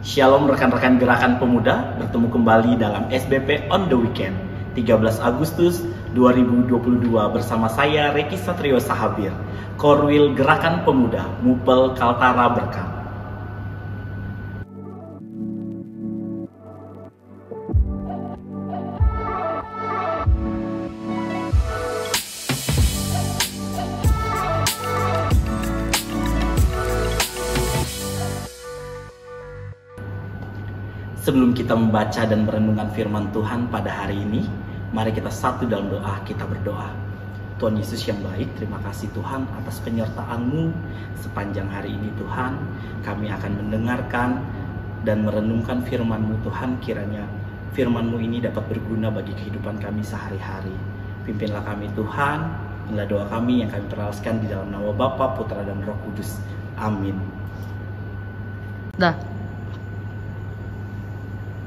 Shalom rekan-rekan Gerakan Pemuda, bertemu kembali dalam SBP on the Weekend 13 Agustus 2022 bersama saya Reki Satrio Sahabir, Korwil Gerakan Pemuda, Mupel Kaltara Berkat. Sebelum kita membaca dan merenungkan firman Tuhan pada hari ini, mari kita satu dalam doa, kita berdoa. Tuhan Yesus yang baik, terima kasih Tuhan atas penyertaan-Mu sepanjang hari ini Tuhan. Kami akan mendengarkan dan merenungkan firman-Mu Tuhan, kiranya firman-Mu ini dapat berguna bagi kehidupan kami sehari-hari. Pimpinlah kami Tuhan, inilah doa kami yang kami perhalaskan di dalam nama Bapa, Putra, dan Roh Kudus. Amin.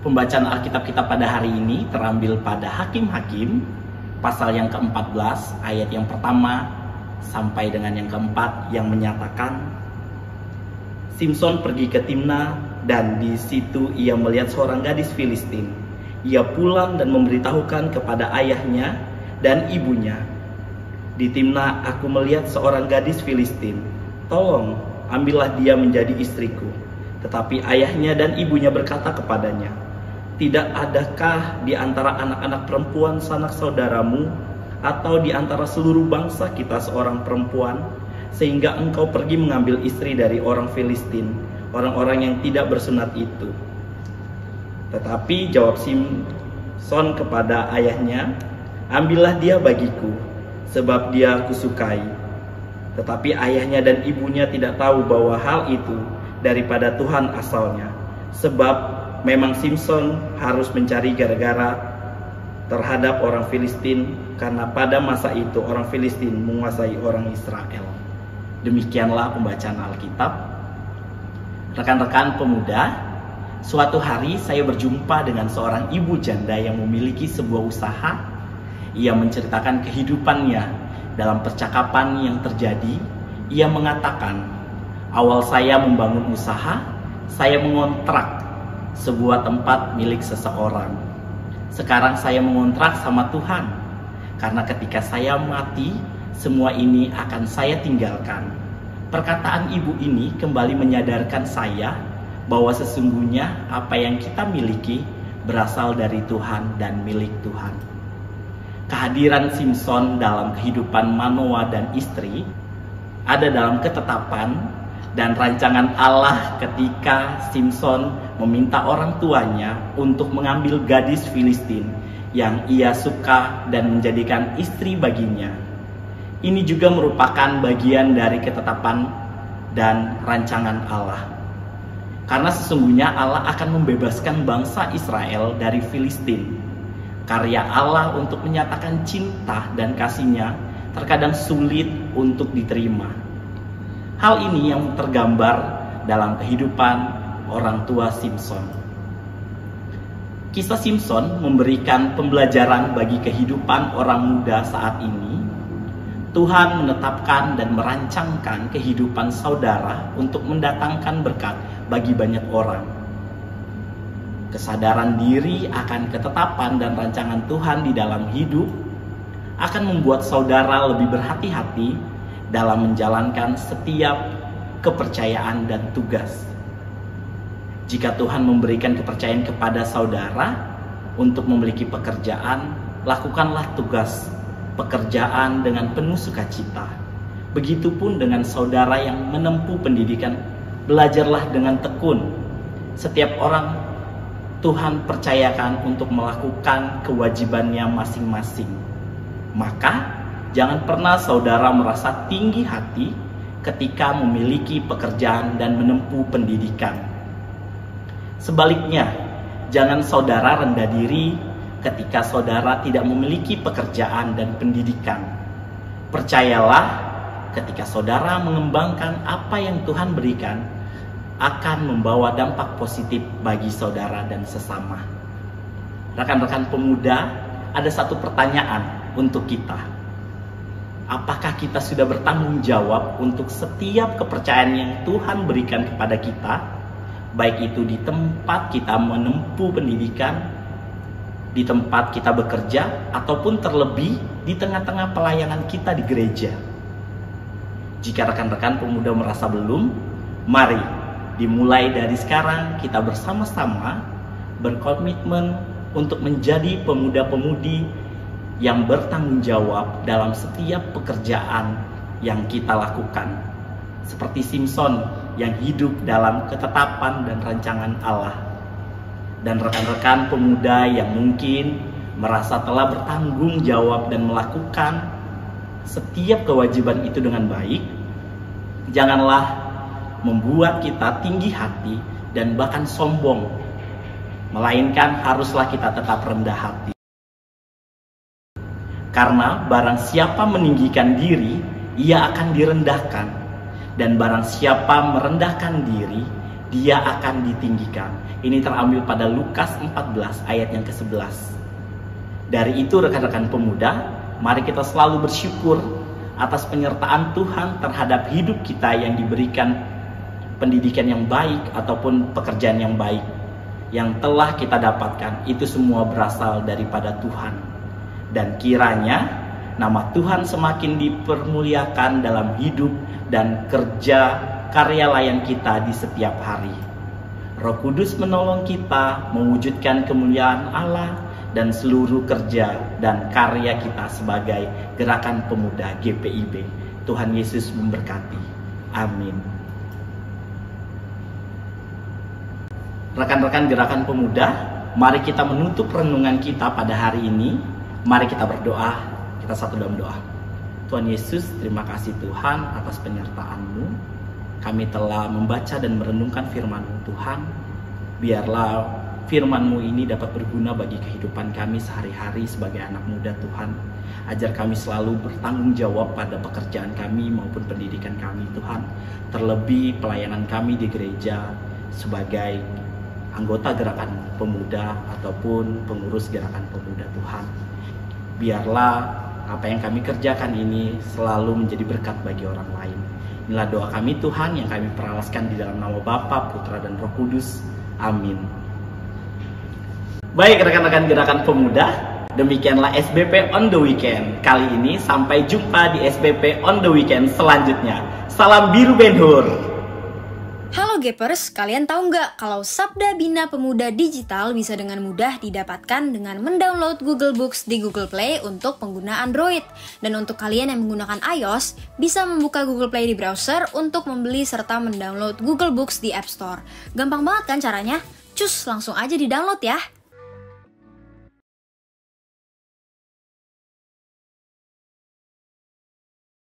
Pembacaan Alkitab kita pada hari ini terambil pada Hakim-Hakim pasal yang ke-14 ayat yang pertama sampai dengan yang keempat, yang menyatakan Simson pergi ke Timna dan di situ ia melihat seorang gadis Filistin. Ia pulang dan memberitahukan kepada ayahnya dan ibunya, di Timna aku melihat seorang gadis Filistin, tolong ambillah dia menjadi istriku. Tetapi ayahnya dan ibunya berkata kepadanya, tidak adakah di antara anak-anak perempuan sanak saudaramu atau di antara seluruh bangsa kita seorang perempuan, sehingga engkau pergi mengambil istri dari orang Filistin, orang-orang yang tidak bersunat itu? Tetapi jawab Simson kepada ayahnya, ambillah dia bagiku, sebab dia kusukai. Tetapi ayahnya dan ibunya tidak tahu bahwa hal itu daripada Tuhan asalnya, sebab memang Simson harus mencari gara-gara terhadap orang Filistin, karena pada masa itu orang Filistin menguasai orang Israel. Demikianlah pembacaan Alkitab. Rekan-rekan pemuda, suatu hari saya berjumpa dengan seorang ibu janda yang memiliki sebuah usaha. Ia menceritakan kehidupannya. Dalam percakapan yang terjadi, ia mengatakan, awal saya membangun usaha, saya mengontrak sebuah tempat milik seseorang. Sekarang saya mengontrak sama Tuhan, karena ketika saya mati, semua ini akan saya tinggalkan. Perkataan ibu ini kembali menyadarkan saya bahwa sesungguhnya apa yang kita miliki berasal dari Tuhan dan milik Tuhan. Kehadiran Simson dalam kehidupan Manoa dan istri ada dalam ketetapan dan rancangan Allah ketika Simson meminta orang tuanya untuk mengambil gadis Filistin yang ia suka dan menjadikan istri baginya. Ini juga merupakan bagian dari ketetapan dan rancangan Allah. Karena sesungguhnya Allah akan membebaskan bangsa Israel dari Filistin. Karya Allah untuk menyatakan cinta dan kasih-Nya terkadang sulit untuk diterima. Hal ini yang tergambar dalam kehidupan orang tua Simson. Kisah Simson memberikan pembelajaran bagi kehidupan orang muda saat ini. Tuhan menetapkan dan merancangkan kehidupan saudara untuk mendatangkan berkat bagi banyak orang. Kesadaran diri akan ketetapan dan rancangan Tuhan di dalam hidup akan membuat saudara lebih berhati-hati dalam menjalankan setiap kepercayaan dan tugas. Jika Tuhan memberikan kepercayaan kepada saudara untuk memiliki pekerjaan, lakukanlah tugas pekerjaan dengan penuh sukacita. Begitupun dengan saudara yang menempuh pendidikan, belajarlah dengan tekun. Setiap orang Tuhan percayakan untuk melakukan kewajibannya masing-masing. Maka jangan pernah saudara merasa tinggi hati ketika memiliki pekerjaan dan menempuh pendidikan. Sebaliknya, jangan saudara rendah diri ketika saudara tidak memiliki pekerjaan dan pendidikan. Percayalah, ketika saudara mengembangkan apa yang Tuhan berikan, akan membawa dampak positif bagi saudara dan sesama. Rekan-rekan pemuda, ada satu pertanyaan untuk kita. Apakah kita sudah bertanggung jawab untuk setiap kepercayaan yang Tuhan berikan kepada kita? baik itu di tempat kita menempuh pendidikan, di tempat kita bekerja, ataupun terlebih di tengah-tengah pelayanan kita di gereja. Jika rekan-rekan pemuda merasa belum, mari dimulai dari sekarang kita bersama-sama berkomitmen untuk menjadi pemuda-pemudi yang bertanggung jawab dalam setiap pekerjaan yang kita lakukan. Seperti Simson yang hidup dalam ketetapan dan rancangan Allah. Dan rekan-rekan pemuda yang mungkin merasa telah bertanggung jawab dan melakukan setiap kewajiban itu dengan baik, janganlah membuat kita tinggi hati dan bahkan sombong, melainkan haruslah kita tetap rendah hati. Karena barang siapa meninggikan diri, ia akan direndahkan, dan barang siapa merendahkan diri, dia akan ditinggikan. Ini terambil pada Lukas 14 ayat yang ke-11. Dari itu rekan-rekan pemuda, mari kita selalu bersyukur atas penyertaan Tuhan terhadap hidup kita yang diberikan pendidikan yang baik ataupun pekerjaan yang baik yang telah kita dapatkan. Itu semua berasal daripada Tuhan. Dan kiranya nama Tuhan semakin dipermuliakan dalam hidup dan kerja karya layan kita di setiap hari. Roh Kudus menolong kita mewujudkan kemuliaan Allah dan seluruh kerja dan karya kita sebagai Gerakan Pemuda GPIB. Tuhan Yesus memberkati. Amin. Rekan-rekan Gerakan Pemuda, mari kita menutup renungan kita pada hari ini. Mari kita berdoa. Kita satu dalam doa. Tuhan Yesus, terima kasih Tuhan atas penyertaan-Mu. Kami telah membaca dan merenungkan firman-Mu Tuhan. Biarlah firman-Mu ini dapat berguna bagi kehidupan kami sehari-hari sebagai anak muda Tuhan. Ajar kami selalu bertanggung jawab pada pekerjaan kami maupun pendidikan kami Tuhan. Terlebih pelayanan kami di gereja sebagai anggota Gerakan Pemuda ataupun pengurus Gerakan Pemuda Tuhan. Biarlah apa yang kami kerjakan ini selalu menjadi berkat bagi orang lain. Inilah doa kami Tuhan yang kami peralaskan di dalam nama Bapa, Putra, dan Roh Kudus. Amin. Baik rekan-rekan Gerakan Pemuda, demikianlah SBP on the Weekend. Kali ini sampai jumpa di SBP on the Weekend selanjutnya. Salam biru benhur. Halo Gapers, kalian tahu nggak kalau Sabda Bina Pemuda Digital bisa dengan mudah didapatkan dengan mendownload Google Books di Google Play untuk pengguna Android. Dan untuk kalian yang menggunakan iOS, bisa membuka Google Play di browser untuk membeli serta mendownload Google Books di App Store. Gampang banget kan caranya? Cus, langsung aja di-download ya!